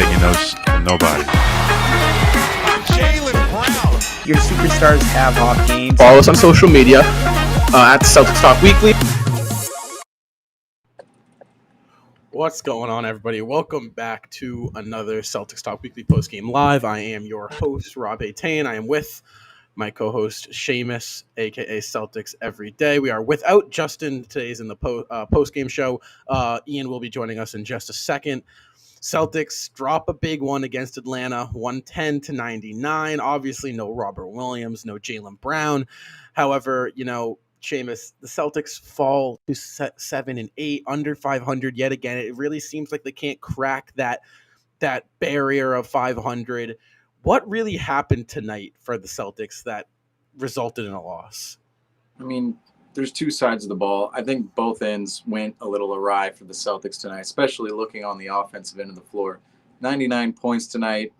taking those from nobody. Jaylen Brown. Your superstars have off games. Follow us on social media at Celtics Talk Weekly. What's going on, everybody? Welcome back to another Celtics Talk Weekly postgame live. I am your host, Rob Atane. I am with my co-host, Seamus, a.k.a. Celtics Every Day. We are without Justin. Today's in the postgame show. Ian will be joining us in just a second. Celtics drop a big one against Atlanta, 110-99. Obviously, no Robert Williams, no Jaylen Brown. However, Seamus, the Celtics fall to 7-8, under 500 yet again. It really seems like they can't crack that barrier of 500. What really happened tonight for the Celtics that resulted in a loss? I mean, there's two sides of the ball. I think both ends went a little awry for the Celtics tonight, especially looking on the offensive end of the floor. 99 points tonight.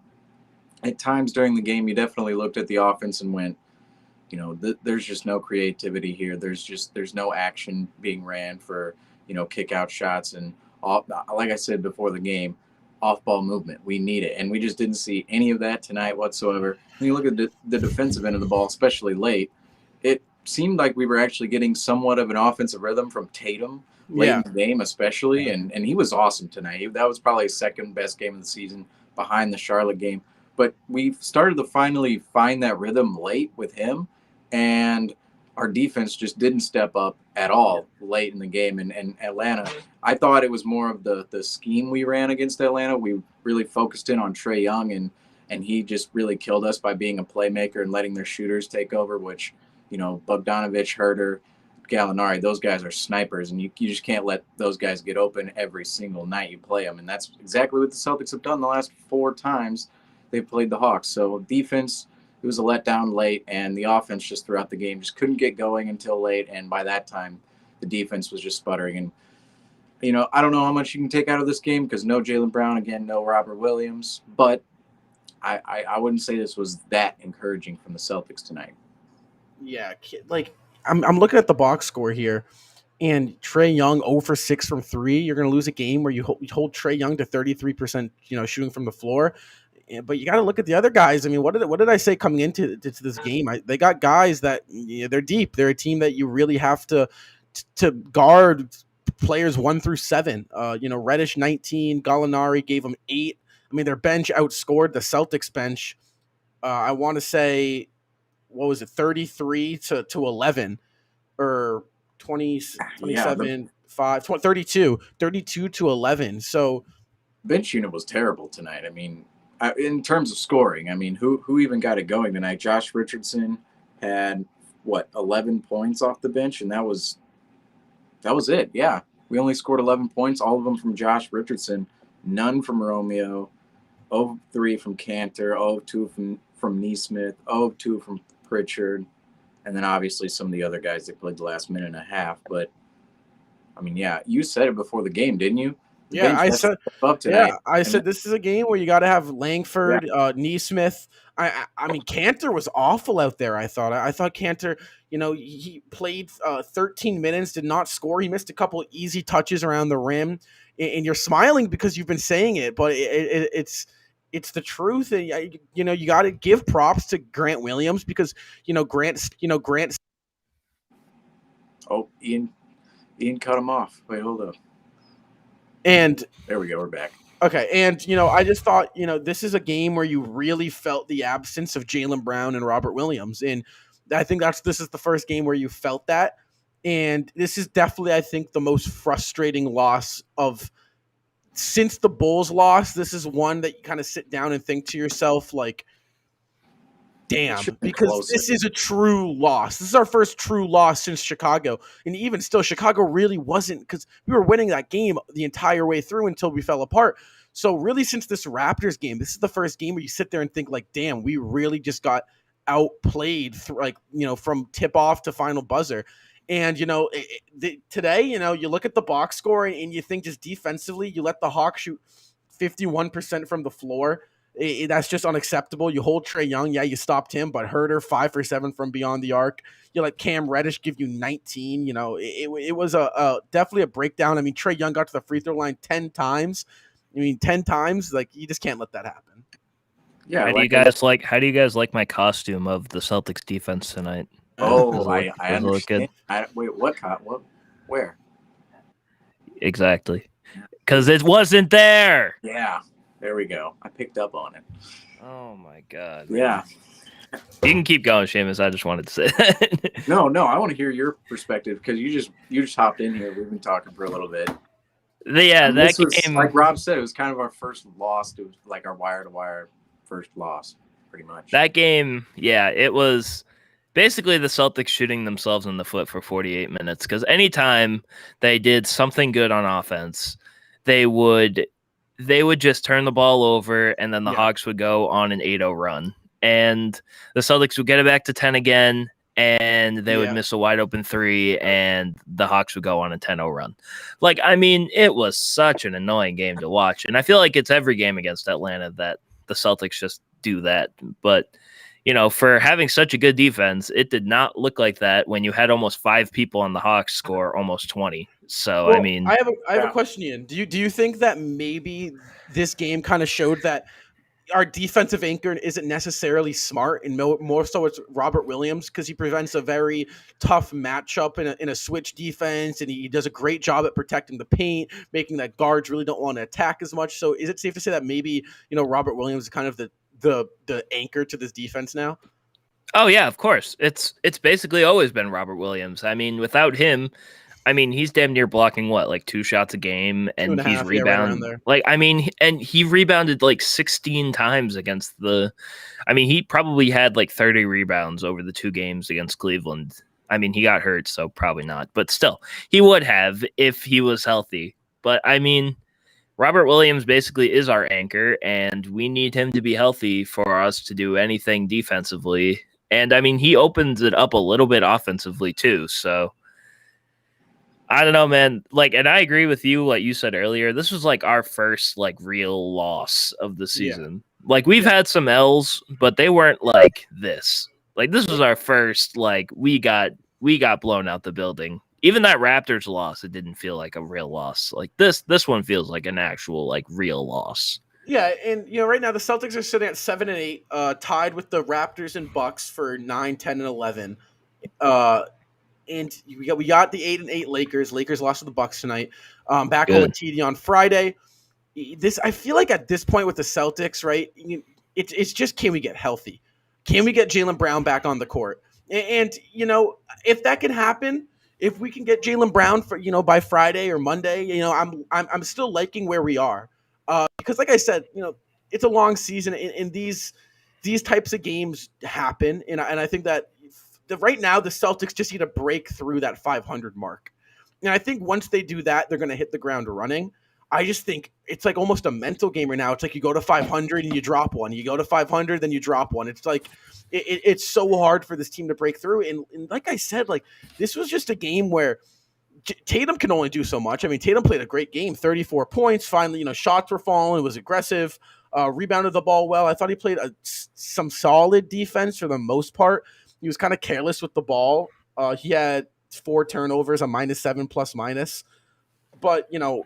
At times during the game, you definitely looked at the offense and went, there's just no creativity here. There's no action being ran for, kick out shots and like I said before the game, off-ball movement. We need it. And we just didn't see any of that tonight whatsoever. When you look at the defensive end of the ball, especially late, it seemed like we were actually getting somewhat of an offensive rhythm from Tatum late in the game especially. And he was awesome tonight. That was probably his second best game of the season behind the Charlotte game. But we've started to finally find that rhythm late with him. And our defense just didn't step up at all late in the game. And Atlanta, I thought it was more of the scheme we ran against Atlanta. We really focused in on Trae Young, and he just really killed us by being a playmaker and letting their shooters take over, which, Bogdanovich, Herter, Gallinari, those guys are snipers, and you just can't let those guys get open every single night you play them. And that's exactly what the Celtics have done the last 4 times they've played the Hawks. So defense, it was a letdown late, and the offense just throughout the game just couldn't get going until late, and by that time, the defense was just sputtering. And, I don't know how much you can take out of this game because no Jaylen Brown, again, no Robert Williams, but I wouldn't say this was that encouraging from the Celtics tonight. Yeah, I'm looking at the box score here, and Trae Young 0 for 6 from 3. You're going to lose a game where you hold Trae Young to 33%, shooting from the floor. But you got to look at the other guys. I mean, what did I say coming into this game? They got guys that they're deep. They're a team that you really have to guard players 1 through 7. Reddish 19, Gallinari gave them 8. I mean, their bench outscored the Celtics bench. I want to say, what was it, 33 to 11, or 27, 5, 32 to 11. So bench unit was terrible tonight. I mean, in terms of scoring, I mean, who even got it going tonight? Josh Richardson had 11 points off the bench, and that was it. Yeah, we only scored 11 points, all of them from Josh Richardson, none from Romeo, 0-3 from Cantor, 0-2 from Nesmith, 0-2 from Pritchard, and then obviously some of the other guys that played the last minute and a half. But I mean, yeah, you said it before the game, didn't you? I said this is a game where you got to have Langford, Nesmith. I mean, Cantor was awful out there. I thought Cantor, he played 13 minutes, did not score. He missed a couple of easy touches around the rim, and you're smiling because you've been saying it, but it's the truth. And you got to give props to Grant Williams because Grant. Oh, Ian cut him off. Wait, hold up. And there we go. We're back. Okay. And, I just thought, this is a game where you really felt the absence of Jaylen Brown and Robert Williams. And I think this is the first game where you felt that. And this is definitely, I think, the most frustrating loss since the Bulls loss. This is one that you kind of sit down and think to yourself, like, damn, because this is a true loss. This is our first true loss since Chicago. And even still, Chicago really wasn't, because we were winning that game the entire way through until we fell apart. So really, since this Raptors game, this is the first game where you sit there and think, like, damn, we really just got outplayed from tip off to final buzzer. And, today, you look at the box score and you think just defensively, you let the Hawks shoot 51% from the floor. That's just unacceptable. You hold Trae Young. Yeah, you stopped him, but Herter 5 for 7 from beyond the arc. You let Cam Reddish give you 19. It was definitely a breakdown. I mean, Trae Young got to the free throw line 10 times, I mean, 10 times, like you just can't let that happen. Yeah. How do you guys like my costume of the Celtics defense tonight? I Does it look good? understand. Wait, what? Where? Exactly. Because it wasn't there. Yeah. There we go. I picked up on it. Oh my god. Yeah. You can keep going, Seamus. I just wanted to say that. No, I want to hear your perspective because you just hopped in here. We've been talking for a little bit. Yeah, that game, like Rob said, it was kind of our first loss. It was like our wire-to-wire first loss, pretty much. That game, yeah, it was basically the Celtics shooting themselves in the foot for 48 minutes because anytime they did something good on offense, they would just turn the ball over and then the Hawks would go on an 8-0 run. And the Celtics would get it back to 10 again, and they would miss a wide open 3, and the Hawks would go on a 10-0 run. Like, I mean, it was such an annoying game to watch. And I feel like it's every game against Atlanta that the Celtics just do that. But, you know, for having such a good defense, it did not look like that when you had almost 5 people on the Hawks score almost 20. So, well, I mean, I have a question, Ian. Do you think that maybe this game kind of showed that our defensive anchor isn't necessarily smart, and more so it's Robert Williams because he prevents a very tough matchup in a switch defense, and he does a great job at protecting the paint, making that guards really don't want to attack as much. So is it safe to say that maybe, you know, Robert Williams is kind of the anchor to this defense now? Oh yeah, of course. It's basically always been Robert Williams. I mean, without him, I mean, he's damn near blocking like 2 shots a game, and he's rebounding. Right like, I mean, and he rebounded like 16 times against the. I mean, he probably had like 30 rebounds over the 2 games against Cleveland. I mean, he got hurt, so probably not, but still, he would have if he was healthy. But I mean, Robert Williams basically is our anchor, and we need him to be healthy for us to do anything defensively. And I mean, he opens it up a little bit offensively too, so. I don't know, man. Like, and I agree with you. Like you said earlier, this was like our first like real loss of the season. Yeah. Like we've had some L's, but they weren't like this. Like this was our first. Like we got blown out the building. Even that Raptors loss, it didn't feel like a real loss. Like this one feels like an actual like real loss. Yeah, and you know, right now the Celtics are sitting at 7 and 8, tied with the Raptors and Bucks for 9, 10, and 11. And we got the 8 and 8 Lakers. Lakers lost to the Bucks tonight. Back home at TD on Friday. I feel like at this point with the Celtics, right? It's just, can we get healthy? Can we get Jaylen Brown back on the court? And you know, if that can happen, if we can get Jaylen Brown for, you know, by Friday or Monday, you know, I'm still liking where we are, because like I said, you know, it's a long season, and these types of games happen, and I think that. Right now, the Celtics just need to break through that 500 mark. And I think once they do that, they're going to hit the ground running. I just think it's like almost a mental game right now. It's like you go to 500 and you drop one. You go to 500, then you drop one. It's like it's so hard for this team to break through. And like I said, like this was just a game where Tatum can only do so much. I mean, Tatum played a great game, 34 points. Finally, you know, shots were falling. It was aggressive. Rebounded the ball well. I thought he played some solid defense for the most part. He was kind of careless with the ball. He had 4 turnovers, a -7 plus minus. But, you know,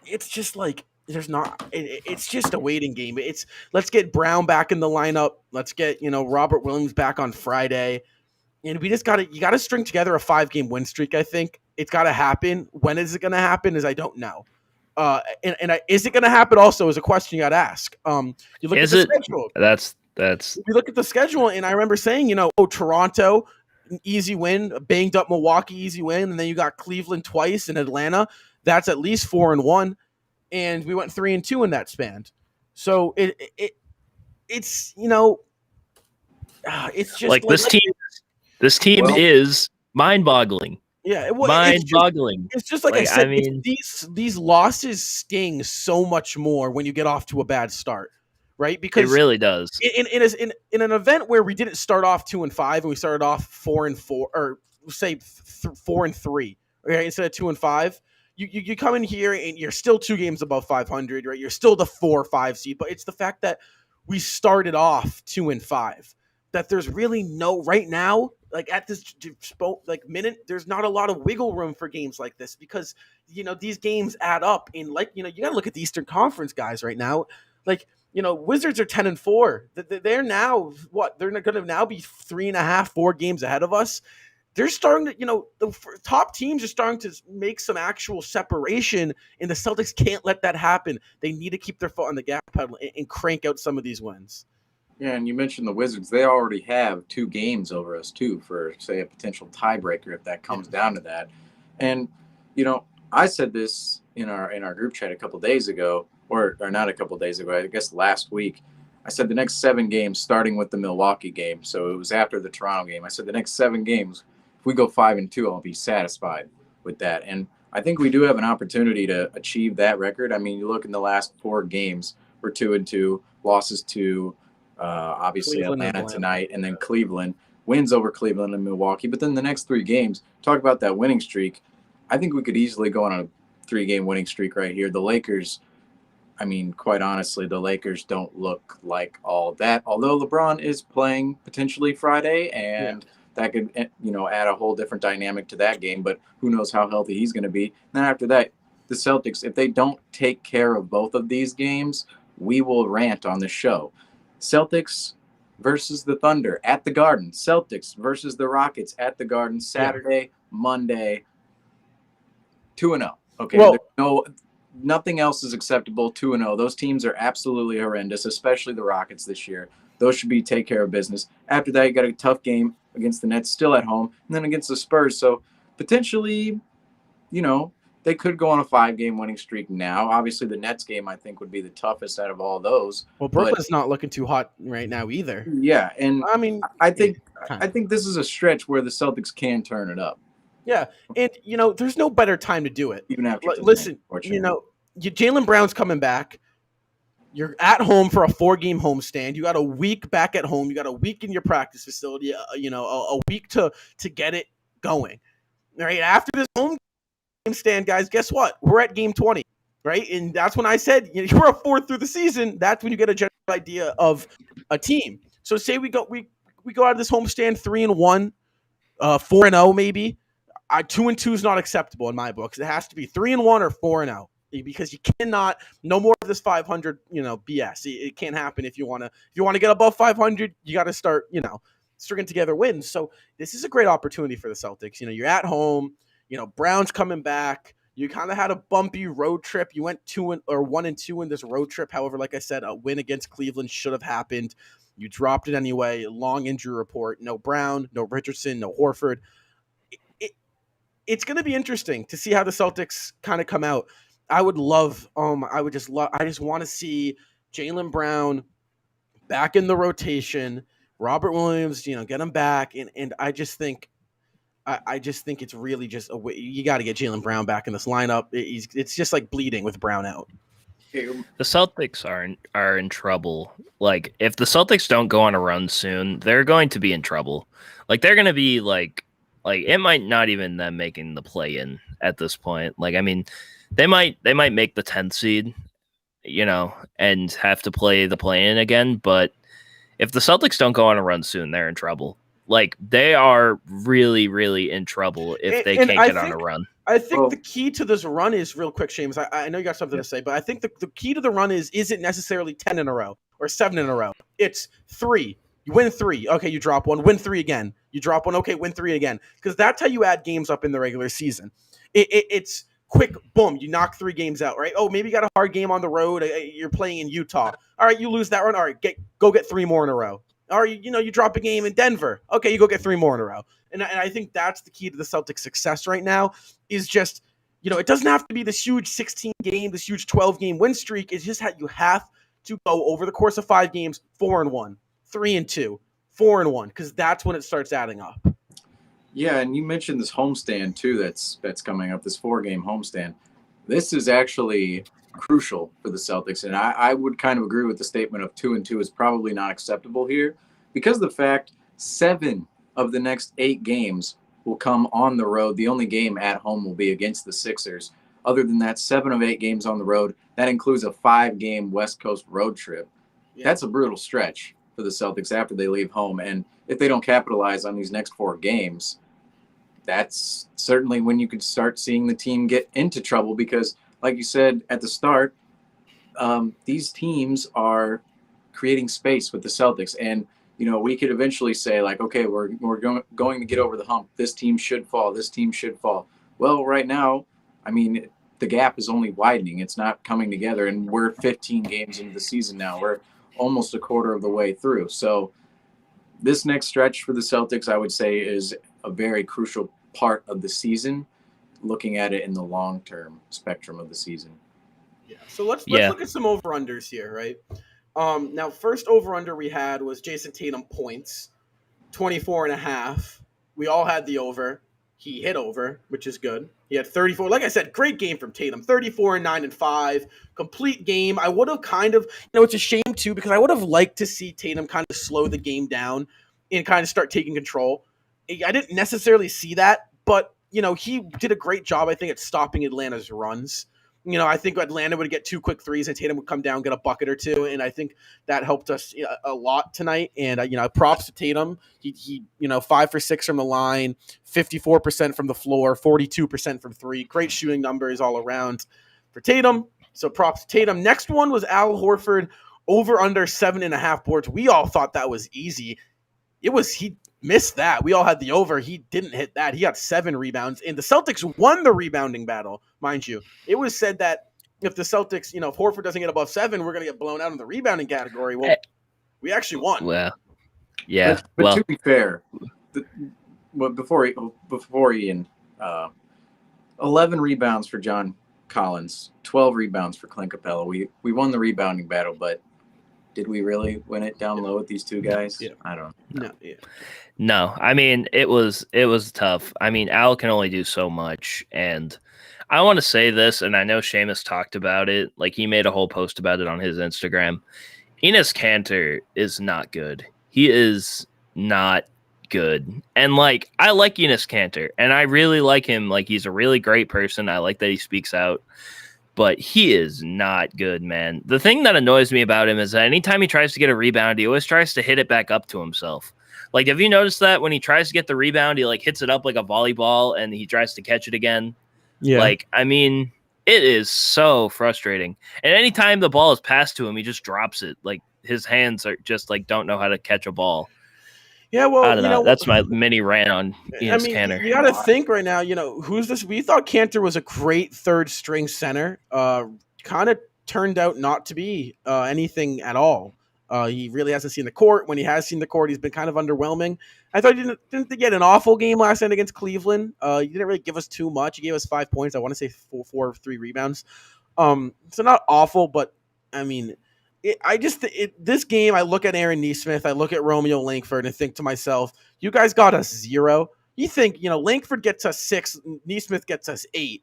it's just like it's just a waiting game. Let's get Brown back in the lineup. Let's get, you know, Robert Williams back on Friday. And you got to string together a 5-game win streak, I think. It's got to happen. When is it going to happen is I don't know. Is it going to happen also is a question you got to ask. You look at the schedule. We look at the schedule, and I remember saying, you know, Toronto, easy win, banged up Milwaukee, easy win, and then you got Cleveland twice and Atlanta. That's at least 4-1, and we went 3-2 in that span. So it's you know, it's just like this team. This team is mind-boggling. Yeah, mind-boggling. It's just like I said. I mean, these losses sting so much more when you get off to a bad start. Right, because it really does. In an event where we didn't start off 2-5 and we started off 4-4, or say 4-3, okay, instead of 2-5, you come in here and you're still 2 games above 500, right? You're still the 4 or 5 seed, but it's the fact that we started off 2-5 that there's really no right now. like at this minute, there's not a lot of wiggle room for games like this because these games add up. And you got to look at the Eastern Conference guys right now. Like Wizards are 10-4. They're now what? They're going to now be 3.5, 4 games ahead of us. They're starting to, the top teams are starting to make some actual separation, and the Celtics can't let that happen. They need to keep their foot on the gas pedal and crank out some of these wins. Yeah, and you mentioned the Wizards. They already have 2 games over us, too, for, say, a potential tiebreaker if that comes down to that. And, I said this in our group chat a couple days ago, or not a couple days ago, I guess last week. I said the next 7 games, starting with the Milwaukee game, so it was after the Toronto game. I said the next 7 games, if we go 5-2, I'll be satisfied with that. And I think we do have an opportunity to achieve that record. I mean, you look in the last 4 games, we're 2-2, losses to obviously Atlanta tonight, and then Cleveland, wins over Cleveland and Milwaukee. But then the next 3 games, talk about that winning streak. I think we could easily go on a 3-game winning streak right here. The Lakers, I mean, quite honestly, the Lakers don't look like all that. Although LeBron is playing potentially Friday, and that could, add a whole different dynamic to that game. But who knows how healthy he's going to be. And then after that, the Celtics, if they don't take care of both of these games, we will rant on the show. Celtics versus the Thunder at the Garden. Celtics versus the Rockets at the Garden. Saturday, Monday, 2-0. Okay, well, nothing else is acceptable. 2-0. Those teams are absolutely horrendous, especially the Rockets this year. Those should be take care of business. After that, you got a tough game against the Nets, still at home, and then against the Spurs. So potentially, they could go on a 5-game winning streak now. Obviously, the Nets game, I think, would be the toughest out of all those. Well, Brooklyn's not looking too hot right now either. Yeah, and I mean, I think this is a stretch where the Celtics can turn it up. Yeah, and there's no better time to do it. Even after listen, Jaylen Brown's coming back. You're at home for a 4-game homestand. You got a week back at home. You got a week in your practice facility. A week to get it going. All right, after this home stand, guys, guess what? We're at game 20, right? And that's when I said you're a 4th through the season. That's when you get a general idea of a team. So say we go out of this homestand 3-1, 4-0 maybe. 2-2 is not acceptable in my books. It has to be 3-1 or 4-0 because you cannot. No more of this 500, BS. It can't happen if you want to get above 500. You got to start, stringing together wins. So this is a great opportunity for the Celtics. You're at home. Brown's coming back. You kind of had a bumpy road trip. You went 1-2 in this road trip. However, like I said, a win against Cleveland should have happened. You dropped it anyway. Long injury report. No Brown, no Richardson, no Horford. It's going to be interesting to see how the Celtics kind of come out. I just want to see Jaylen Brown back in the rotation. Robert Williams, get him back. And I just think it's really just you got to get Jaylen Brown back in this lineup. It's just like bleeding with Brown out. The Celtics are in trouble. Like, if the Celtics don't go on a run soon, they're going to be in trouble. Like, they're going to be like it might not even them making the play-in at this point. Like, I mean, they might make the 10th seed, and have to play the play-in again. But if the Celtics don't go on a run soon, they're in trouble. Like, they are really, really in trouble if they can't get on a run. I think the key to this run is, real quick, Seamus, I know you got something to say, but I think the key to the run isn't necessarily 10 in a row or 7 in a row. It's 3. You win 3. Okay, you drop 1. Win 3 again. You drop 1. Okay, win 3 again. Because that's how you add games up in the regular season. It's quick, boom, you knock 3 games out, right? Oh, maybe you got a hard game on the road. You're playing in Utah. All right, you lose that run. All right, go get 3 more in a row. Or, you drop a game in Denver. Okay, you go get 3 more in a row. And I think that's the key to the Celtics' success right now is just, it doesn't have to be this huge 16-game, this huge 12-game win streak. It's just you have to go over the course of 5 games, 4-1, 3-2, 4-1, because that's when it starts adding up. Yeah, and you mentioned this homestand, too, that's coming up, this 4-game homestand. This is actually crucial for the Celtics, and I would kind of agree with the statement of 2-2 is probably not acceptable here because of the fact 7 of the next 8 games will come on the road. The only game at home will be against the Sixers. Other than that, 7 of 8 games on the road. That includes a 5-game West Coast road trip. Yeah. That's a brutal stretch. for the Celtics after they leave home. And if they don't capitalize on these next 4 games, that's certainly when you could start seeing the team get into trouble because, like you said at the start, these teams are creating space with the Celtics. And, we could eventually say, like, okay, we're going to get over the hump. This team should fall. This team should fall. Well, right now, I mean, the gap is only widening. It's not coming together. And we're 15 games into the season now. We're almost a quarter of the way through. So this next stretch for the Celtics, I would say, is a very crucial part of the season, looking at it in the long-term spectrum of the season. Yeah. So let's look at some over-unders here, right? Now, first over-under we had was Jason Tatum points, 24.5. We all had the over. He hit over, which is good. He had 34. Like I said, great game from Tatum. 34 and 9 and 5. Complete game. I would have kind of, it's a shame too because I would have liked to see Tatum kind of slow the game down and kind of start taking control. I didn't necessarily see that, but, he did a great job, I think, at stopping Atlanta's runs. I think Atlanta would get 2 quick threes and Tatum would come down, get a bucket or two. And I think that helped us a lot tonight. And, props to Tatum. He 5 for 6 from the line, 54% from the floor, 42% from 3. Great shooting numbers all around for Tatum. So props to Tatum. Next one was Al Horford over under 7.5 boards. We all thought that was easy. He missed that. We all had the over. He didn't hit that. He got 7 rebounds. And the Celtics won the rebounding battle, mind you. It was said that if the Celtics, if Horford doesn't get above 7, we're going to get blown out in the rebounding category. Well, we actually won. Well, yeah. But to be fair, before Ian, 11 rebounds for John Collins, 12 rebounds for Clint Capella. We won the rebounding battle, but did we really win it down low with these 2 guys? Yeah. I don't know. No. I mean, it was tough. I mean, Al can only do so much. And I want to say this, and I know Seamus talked about it. Like, he made a whole post about it on his Instagram. Enes Kanter is not good. He is not good. And, like, I like Enes Kanter, and I really like him. Like, he's a really great person. I like that he speaks out. But he is not good, man. The thing that annoys me about him is that anytime he tries to get a rebound, he always tries to hit it back up to himself. Like, have you noticed that when he tries to get the rebound, he, like, hits it up like a volleyball and he tries to catch it again? Yeah. Like, I mean, it is so frustrating. And anytime the ball is passed to him, he just drops it. Like, his hands are just, like, don't know how to catch a ball. Yeah, well, I don't know. That's my mini rant on Enes Kanter. You got to think right now, who's this? We thought Kanter was a great third-string center. Kind of turned out not to be anything at all. He really hasn't seen the court. When he has seen the court, he's been kind of underwhelming. I thought he didn't get an awful game last night against Cleveland. He didn't really give us too much. He gave us 5 points. I want to say 4 or 3 rebounds. So not awful, but, I mean – this game, I look at Aaron Nesmith, I look at Romeo Langford and think to myself, you guys got us 0. You think, Langford gets us 6, Nesmith gets us 8.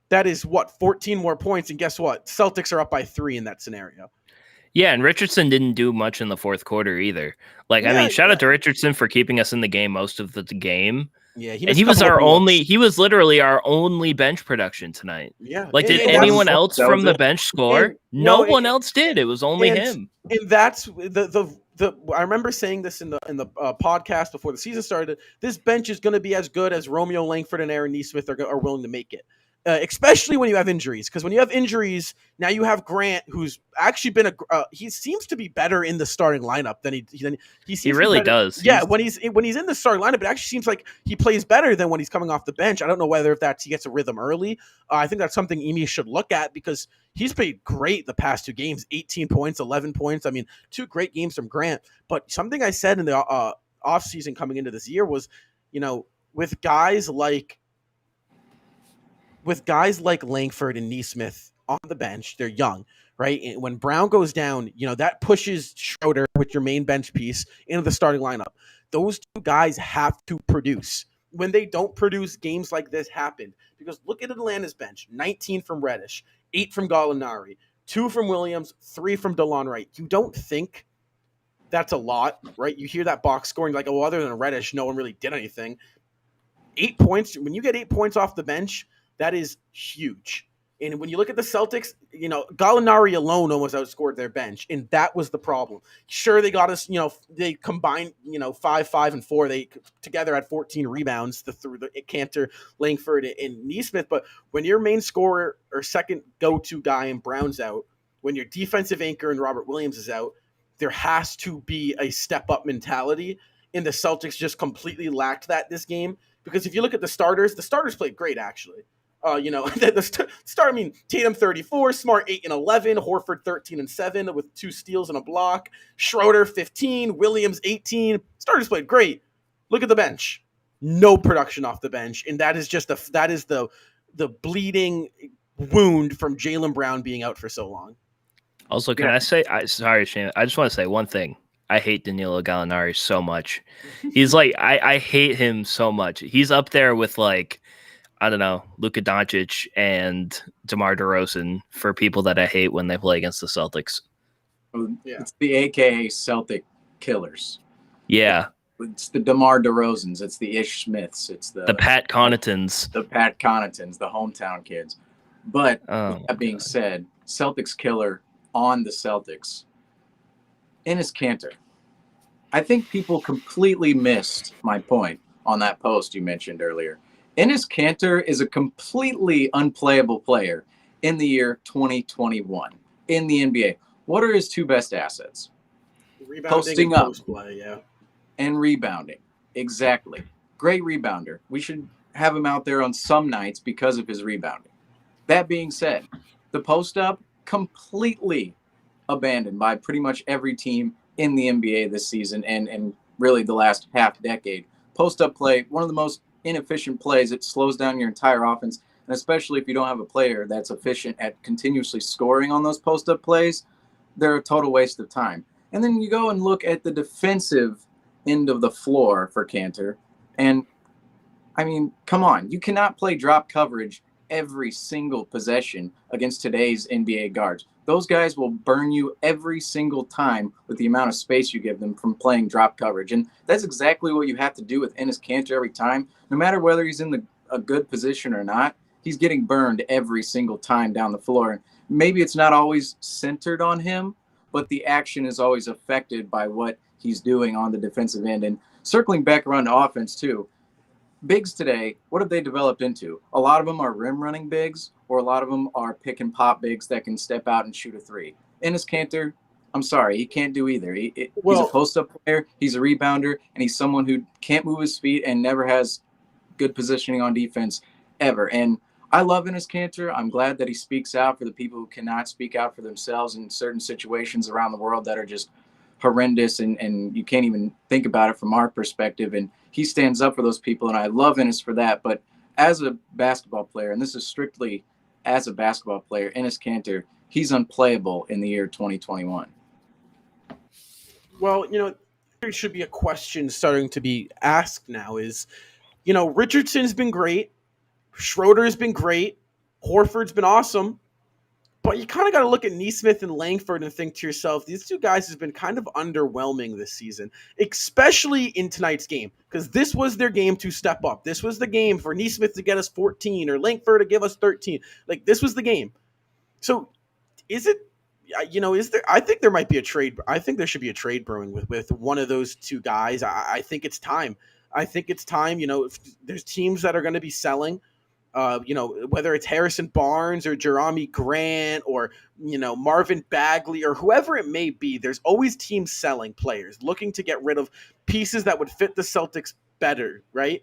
That is 14 more points. And guess what? Celtics are up by 3 in that scenario. Yeah, and Richardson didn't do much in the fourth quarter either. Like, I mean, shout out to Richardson for keeping us in the game most of the game. Yeah, he was literally our only bench production tonight. Yeah. Like, did anyone else from the bench score? No one else did. It was only him. And that's the I remember saying this in the podcast before the season started. This bench is going to be as good as Romeo Langford and Aaron Nesmith are willing to make it. Especially when you have injuries, because when you have injuries, now you have Grant, who's actually been he seems to be better in the starting lineup than he seems. He really does. Yeah, when he's in the starting lineup, it actually seems like he plays better than when he's coming off the bench. I don't know whether he gets a rhythm early. I think that's something Emi should look at because he's played great the past 2 games, 18 points, 11 points. I mean, 2 great games from Grant. But something I said in the offseason coming into this year was, with guys like Langford and Nesmith on the bench, they're young, right? And when Brown goes down, that pushes Schroeder with your main bench piece into the starting lineup. Those 2 guys have to produce. When they don't produce, games like this happen. Because look at Atlanta's bench, 19 from Reddish, 8 from Gallinari, 2 from Williams, 3 from DeLon Wright. You don't think that's a lot, right? You hear that box scoring like, oh, other than Reddish, no one really did anything. 8 points, when you get 8 points off the bench, that is huge. And when you look at the Celtics, Gallinari alone almost outscored their bench, and that was the problem. Sure, they got us, they combined, 5, 5, and 4. They together had 14 rebounds through the Cantor, Langford, and Nesmith. But when your main scorer or second go-to guy in Brown's out, when your defensive anchor in Robert Williams is out, there has to be a step-up mentality, and the Celtics just completely lacked that this game. Because if you look at the starters played great, actually. The start. I mean, Tatum 34, Smart 8 and 11, Horford 13 and 7 with 2 steals and a block, Schroeder 15, Williams 18. Starters played great. Look at the bench, no production off the bench, and that is just the bleeding wound from Jaylen Brown being out for so long. Also, can I say? Sorry, Shane. I just want to say one thing. I hate Danilo Gallinari so much. He's like, I hate him so much. He's up there with like, I don't know, Luka Doncic and DeMar DeRozan for people that I hate when they play against the Celtics. Yeah. It's the AKA Celtic killers. Yeah. It's the DeMar DeRozans. It's the Ish Smiths. It's the Pat Connaughtons. The Pat Connaughtons, the hometown kids. But that being said, Celtics killer on the Celtics. Enes Kanter. I think people completely missed my point on that post you mentioned earlier. Enes Kanter is a completely unplayable player in the year 2021 in the NBA. What are his 2 best assets? Rebounding posting and up, post-play, yeah, and rebounding. Exactly. Great rebounder. We should have him out there on some nights because of his rebounding. That being said, the post-up completely abandoned by pretty much every team in the NBA this season and really the last half decade. Post-up play, one of the most inefficient plays. It slows down your entire offense, and especially if you don't have a player that's efficient at continuously scoring on those post-up plays, they're a total waste of time. And then you go and look at the defensive end of the floor for Kanter, and I mean, come on, you cannot play drop coverage every single possession against today's NBA guards. Those guys will burn you every single time with the amount of space you give them from playing drop coverage. And that's exactly what you have to do with Enes Kanter every time. No matter whether he's in a good position or not, he's getting burned every single time down the floor. And maybe it's not always centered on him, but the action is always affected by what he's doing on the defensive end. And circling back around to offense too, bigs today, what have they developed into? A lot of them are rim running bigs, or a lot of them are pick and pop bigs that can step out and shoot a 3. Enes Kanter, I'm sorry, he can't do either. He's a post-up player, he's a rebounder, and he's someone who can't move his feet and never has good positioning on defense ever. And I love Enes Kanter. I'm glad that he speaks out for the people who cannot speak out for themselves in certain situations around the world that are just horrendous and you can't even think about it from our perspective. And he stands up for those people, and I love Enes for that. But as a basketball player, and this is strictly as a basketball player, Enes Kanter, he's unplayable in the year 2021. Well, there should be a question starting to be asked now is, Richardson's been great. Schroeder's been great. Horford's been awesome. But you kind of got to look at Nesmith and Langford and think to yourself, these 2 guys have been kind of underwhelming this season, especially in tonight's game, because this was their game to step up. This was the game for Nesmith to get us 14 or Langford to give us 13. Like, this was the game. So is there, I think there might be a trade. I think there should be a trade brewing with one of those 2 guys. I think it's time. If there's teams that are going to be selling, whether it's Harrison Barnes or Jerami Grant or, Marvin Bagley or whoever it may be, there's always teams selling players, looking to get rid of pieces that would fit the Celtics better, right?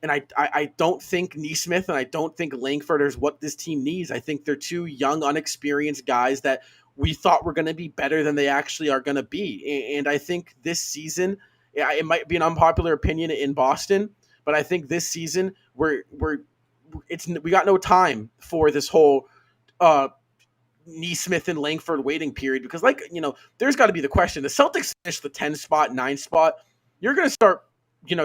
And I don't think Nesmith and I don't think Langford is what this team needs. I think they're 2 young, unexperienced guys that we thought were going to be better than they actually are going to be. And I think this season, it might be an unpopular opinion in Boston, but I think this season we got no time for this whole Nesmith and Langford waiting period, because there's got to be the question. The Celtics finish the 10 spot, 9 spot. You're going to start,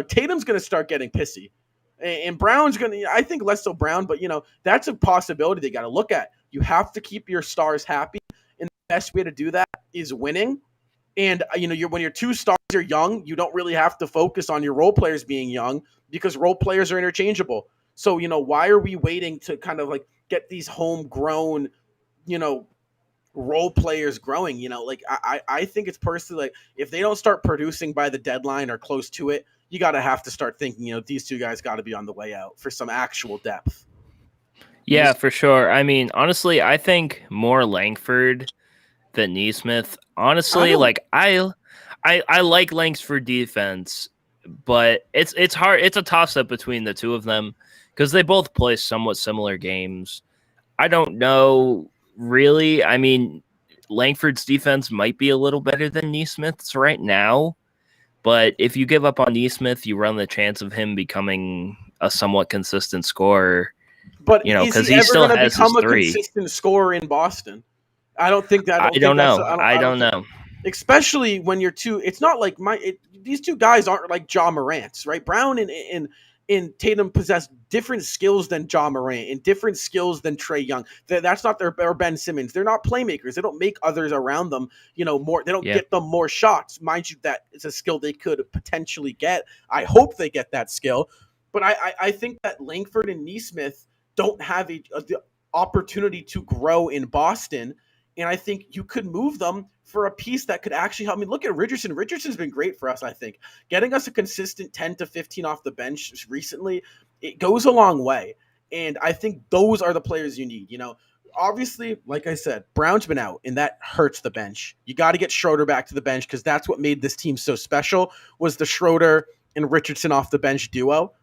Tatum's going to start getting pissy, and Brown's going to, I think less so Brown, but that's a possibility they got to look at. You have to keep your stars happy, and the best way to do that is winning. And when your 2 stars are young, you don't really have to focus on your role players being young, because role players are interchangeable. So, why are we waiting to kind of like get these homegrown, role players growing. Like I think it's personally like if they don't start producing by the deadline or close to it, you have to start thinking, these two guys got to be on the way out for some actual depth. Yeah, for sure. I mean, honestly, I think more Langford than Neesmith. Honestly, I like Langford defense, but it's hard. It's a toss up between the two of them because they both play somewhat similar games. I don't know really. I mean, Langford's defense might be a little better than Neesmith's right now, but if you give up on Neesmith, you run the chance of him becoming a somewhat consistent scorer. But is because he he ever still going to has his become a three. consistent scorer in Boston? I don't think that. I don't know. I don't know. Especially when you're two. It's not like these two guys aren't like Ja Morant's, right? Brown and Tatum possess different skills than Ja Morant and different skills than Trae Young. That's not their or Ben Simmons. They're not playmakers. They don't make others around them, more. They don't get them more shots. Mind you, that is a skill they could potentially get. I hope they get that skill. But I think that Langford and Neesmith don't have the opportunity to grow in Boston. And I think you could move them for a piece that could actually help. I mean, look at Richardson. Richardson's been great for us, I think. Getting us a consistent 10 to 15 off the bench recently, it goes a long way. And I think those are the players you need. Obviously, like I said, Brown's been out, and that hurts the bench. You got to get Schroeder back to the bench because that's what made this team so special was the Schroeder and Richardson off the bench duo.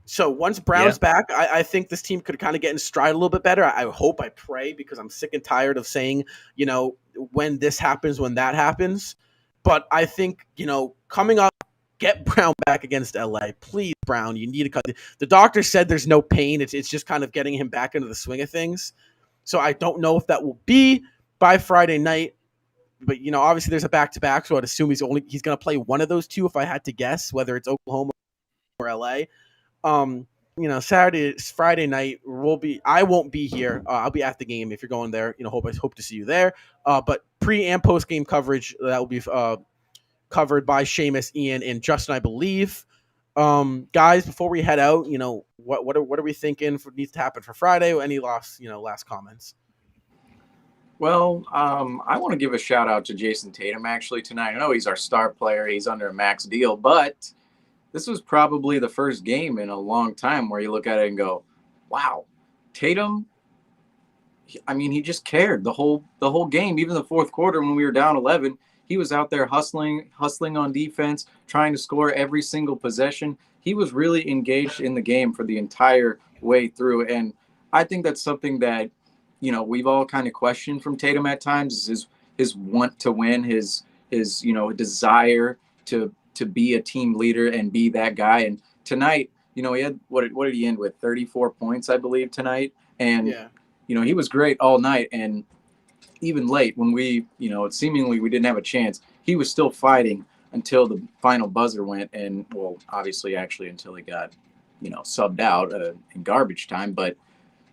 So once Brown's back, I think this team could kind of get in stride a little bit better. I hope, I pray, because I'm sick and tired of saying, when this happens, when that happens. But I think, coming up, get Brown back against LA. Please, Brown, you need to cut. The doctor said there's no pain. It's just kind of getting him back into the swing of things. So I don't know if that will be by Friday night. But, obviously there's a back-to-back, so I'd assume he's going to play one of those two if I had to guess, whether it's Oklahoma or LA. Friday night I won't be here. I'll be at the game if you're going there. Hope to see you there. But pre and post game coverage that will be covered by Seamus, Ian, and Justin, I believe. Guys, before we head out, what are we thinking needs to happen for Friday? Any last comments? Well, I want to give a shout out to Jason Tatum actually tonight. I know he's our star player. He's under a max deal, but this was probably the first game in a long time where you look at it and go, wow, Tatum, he just cared the whole game. Even the fourth quarter when we were down 11, he was out there hustling on defense, trying to score every single possession. He was really engaged in the game for the entire way through. And I think that's something that, we've all kind of questioned from Tatum at times, is his want to win, his desire to be a team leader and be that guy. And tonight, he had, what did he end with? 34 points, I believe, tonight. And, he was great all night. And even late when we, seemingly we didn't have a chance, he was still fighting until the final buzzer went. And, well, obviously, actually, until he got, subbed out in garbage time. But,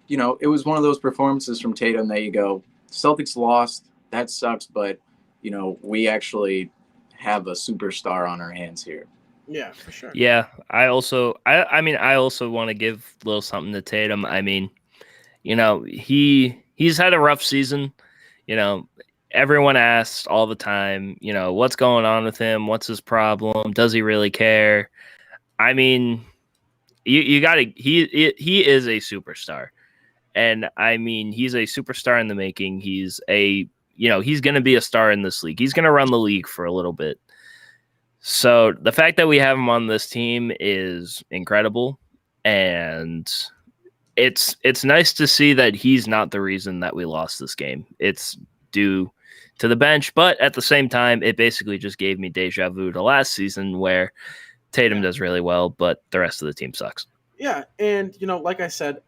it was one of those performances from Tatum that you go, Celtics lost. That sucks. But, we actually have a superstar on our hands here. Yeah, for sure. Yeah, I also want to give a little something to Tatum. I mean, he's had a rough season. Everyone asks all the time, what's going on with him? What's his problem? Does he really care? I mean, he is a superstar. And I mean, he's a superstar in the making. He's he's going to be a star in this league. He's going to run the league for a little bit. So the fact that we have him on this team is incredible. And it's nice to see that he's not the reason that we lost this game. It's due to the bench. But at the same time, it basically just gave me deja vu to last season where Tatum does really well, but the rest of the team sucks. Yeah. And, like I said,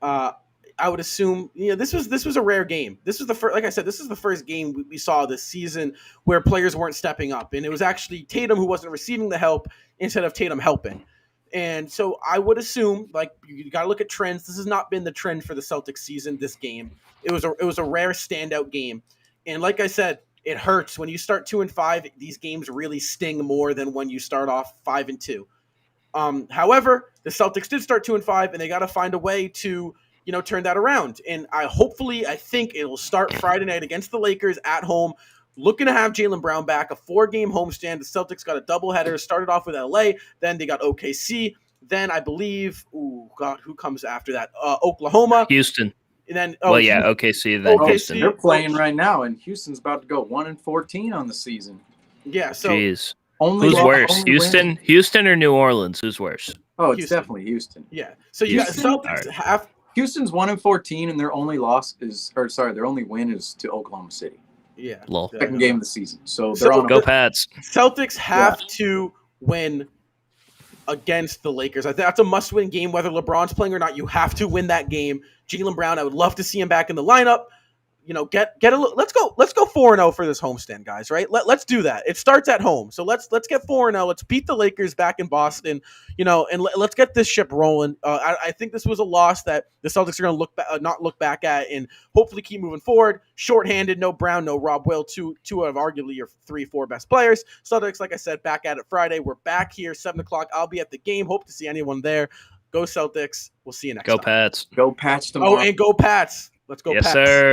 I would assume, this was a rare game. This was the first, like I said, this is the first game we saw this season where players weren't stepping up, and it was actually Tatum who wasn't receiving the help instead of Tatum helping. And so I would assume, like, you got to look at trends. This has not been the trend for the Celtics season. This game, it was a rare standout game, and like I said, it hurts when you start 2-5. These games really sting more than when you start off 5-2. However, the Celtics did start 2-5, and they got to find a way to turn that around. And I think it'll start Friday night against the Lakers at home. Looking to have Jaylen Brown back, a 4-game homestand. The Celtics got a doubleheader. Started off with LA, then they got OKC. Then I believe, who comes after that? Oklahoma, Houston. And then OKC. Then Houston. They're playing right now, and Houston's about to go 1-14 on the season. Yeah. So jeez. Who's worse, Houston or New Orleans? Who's worse? Oh, it's definitely Houston. Yeah. So you got Celtics half. Houston's 1-14, and their only win is to Oklahoma City. Yeah. Second game of the season. So they're on go Pats. Celtics have to win against the Lakers. I think that's a must-win game, whether LeBron's playing or not. You have to win that game. Jaylen Brown, I would love to see him back in the lineup. Let's go 4-0 for this homestand, guys. Right? Let's do that. It starts at home, so let's get 4-0. Let's beat the Lakers back in Boston. And let's get this ship rolling. I think this was a loss that the Celtics are going to not look back at, and hopefully keep moving forward. Shorthanded, no Brown, no Rob Will, two of arguably your 3-4 best players. Celtics, like I said, back at it Friday. We're back here 7:00. I'll be at the game. Hope to see anyone there. Go Celtics. We'll see you next time. Go Pats. Go Pats tomorrow. Oh, and go Pats. Let's go, yes, Pats. Sir.